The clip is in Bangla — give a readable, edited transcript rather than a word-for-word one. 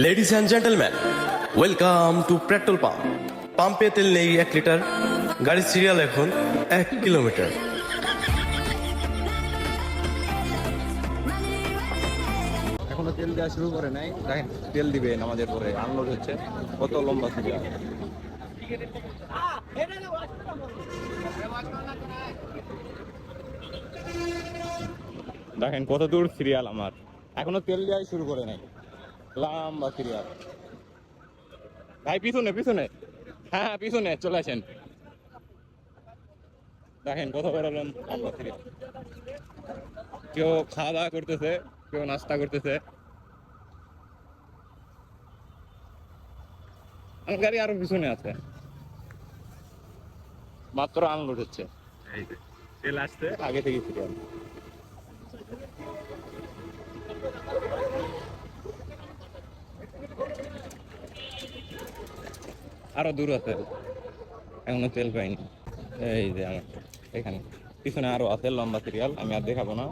Ladies and gentleman, welcome to petrol pump. পাম্পে তেল নেই 1 লিটার, গাড়ির সিরিয়াল এখন 1 কিলোমিটার। এখনো তেল দেওয়া শুরু করে নাই। দেখেন তেল দিবে নামাজের পরে আনলোড হচ্ছে। কত লম্বা সিরিয়াল। দেখেন কত দূর সিরিয়াল আমার, এখনো তেল দেওয়াই শুরু করে নাই। লম্বা সিরিয়াল। ভাই পিছনে পিছনে, হ্যাঁ হ্যাঁ পিছনে চলে আসেন। দেখেন কত বড় লম্বা সিরিয়াল। কেউ খাওয়া দাওয়া করতেছে, কেউ নাস্তা করতেছে। আমার গাড়ি আরো পিছনে আছে, মাত্র আনলোড হচ্ছে। এই যে তেল আসছে, আগে থেকে সিরিয়াল। আরো দূর আছে, এখনো তেল পাইনি। এই যে আমার এখানে পিছনে আরো আছে লম্বা সিরিয়াল, আমি আর দেখাবো না।